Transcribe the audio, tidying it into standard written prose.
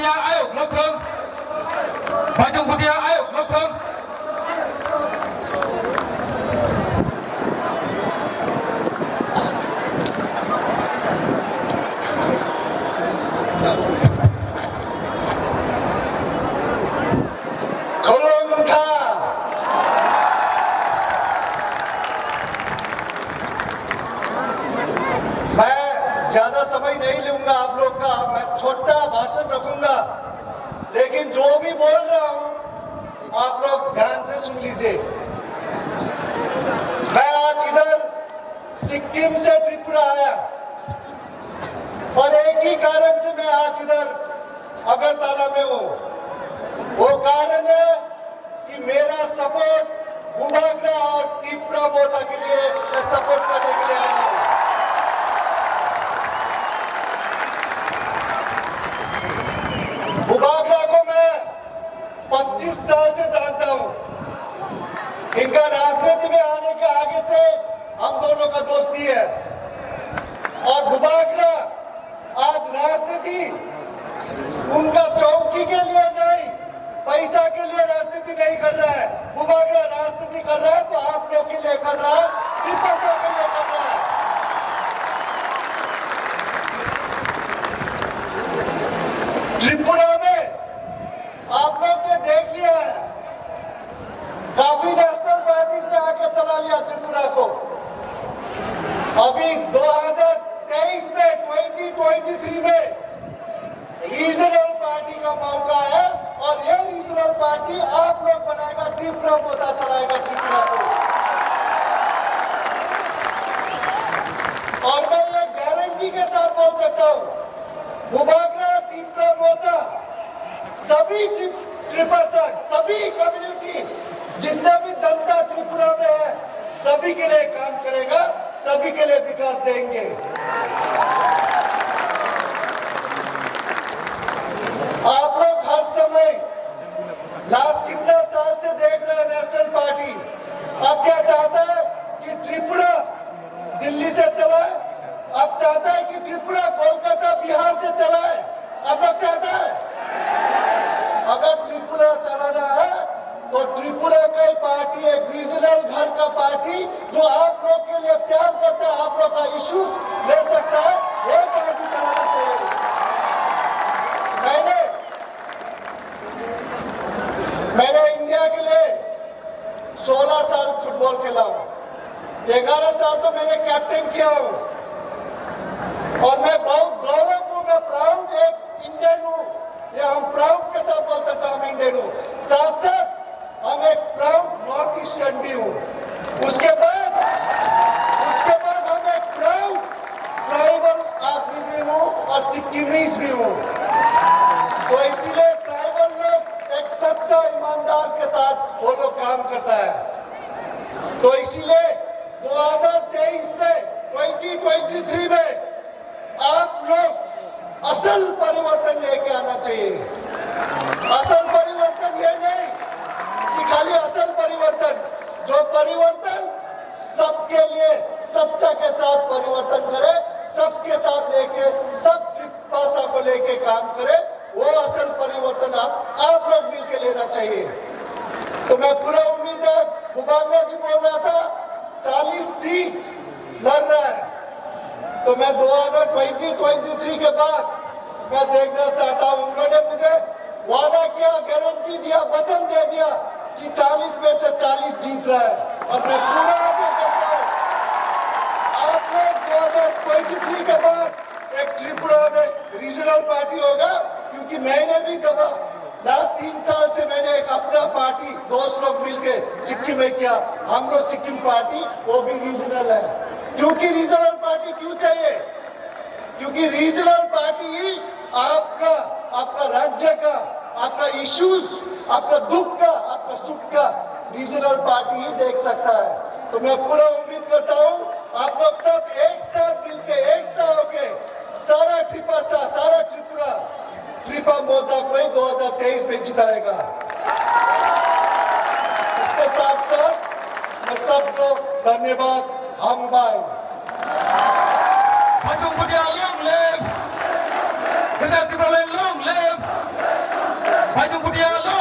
Putih Ayub Lokong. Bajung Putih Ayub Lokong. ज्यादा समय नहीं लूंगा आप लोग का, मैं छोटा भाषण रखूंगा, लेकिन जो भी बोल रहा हूं आप लोग ध्यान से सुन लीजिए। मैं आज इधर सिक्किम से त्रिपुरा आया और एक ही कारण से मैं आज इधर अगरतला में हूं। वो कारण है कि मेरा सपोर्ट बुबागरा और त्रिपुरा मोदा के लिए मैं सपोर्ट करने के लिए आया हूं। बुबागरा को मैं 25 साल से जानता हूं। इनका राजनीति में आने के आगे से हम दोनों का दोस्ती है और बुबागरा आज राजनीति उनका चौकी के लिए नहीं, पैसा के लिए राजनीति नहीं कर रहा है। बुबागरा राजनीति कर रहा है तो आप लोग के लिए कर रहा है, पैसा के लिए कर रहा है। त्रिपुरा में आप लोग ने देख लिया है, काफी नेशनल पार्टीज ने आके चला लिया त्रिपुरा को। अभी 2023 में 2023 में रीजनल पार्टी का मौका है और ये रीजनल पार्टी आप लोग बनाएगा, त्रिपुरा मोदा चलाएगा त्रिपुरा को। और मैं ये गारंटी के साथ बोल सकता हूं, बुबागरा त्रिपुरा मोदा सभी त्रिपर्सन, सभी कम्युनिटी, जितने भी जनता त्रिपुरा में है, सभी के लिए काम करेगा, सभी के लिए विकास देंगे। आप लोग हर समय लास्ट कितना साल से देख रहे हैं नेशनल पार्टी अब क्या चाहता है कि त्रिपुरा दिल्ली से चलाए, अब चाहता है कि त्रिपुरा कोलकाता बिहार से चलाए। अब लोग चाहता है अगर त्रिपुरा चलाना है तो त्रिपुरा की पार्टी एक रीजनल घर का पार्टी जो आप लोग के लिए प्यार करता है, आप लोग का इश्यूज ले सकता है, वो पार्टी चलाना चाहिए। मैंने इंडिया के लिए 16 साल फुटबॉल खेला हूं, 11 साल तो मैंने कैप्टन किया हूं और मैं बहुत गौरव हूं, मैं प्राउड एक इंडियन हूं। ये हम प्राउड के साथ बोल सकते हैं, हम इंडियन हूं। साथ साथ हम एक प्राउड नॉर्थ ईस्टर्न भी हूं। उसके बाद हम एक प्राउड ट्राइबल आदमी भी हूं और सिक्किमीज भी हूं। तो इसीलिए ट्राइबल लोग एक सच्चा ईमानदार के साथ वो लोग काम करता है। तो इसीलिए 2023 में 2023 में आप लोग असल परिवर्तन लेके आना चाहिए। असल परिवर्तन ये नहीं कि खाली असल परिवर्तन, जो परिवर्तन सबके लिए सच्चा के साथ परिवर्तन करे, सबके साथ लेके, सब भाषा को लेके काम करे, वो असल परिवर्तन आप लोग मिलके लेना चाहिए। तो मैं पूरा उम्मीद है, बुबागरा जी बोल रहा था 40 सीट लड़ रहा है, तो मैं 2023 के बाद मैं देखना चाहता हूं। उन्होंने मुझे वादा किया, गारंटी दिया, वचन दे दिया कि 40 में से 40 जीत रहा है और मैं पूरा आशा करता हूं आप लोग 2023 के बाद एक त्रिपुरा में रीजनल पार्टी होगा। क्योंकि मैंने भी जब लास्ट 3 साल से मैंने एक अपना पार्टी दोस्त लोग मिलके सिक्किम में किया, हम लोग सिक्किम पार्टी, वो भी रीजनल है। क्योंकि रीजनल पार्टी क्यों चाहिए? क्योंकि रीजनल पार्टी ही आपका राज्य का, आपका इश्यूज, आपका दुख का, आपका सुख का रीजनल पार्टी ही देख सकता है। तो मैं पूरा उम्मीद करता हूं आप लोग सब एक साथ मिलके, एकता होके सारा त्रिपुरा मोदा को ही 2023 में जिताएगा। इसके साथ साथ मैं सबको धन्यवाद। हम भाई Bajung Putih Long live. Kita Long live. बाजू कुटिया लो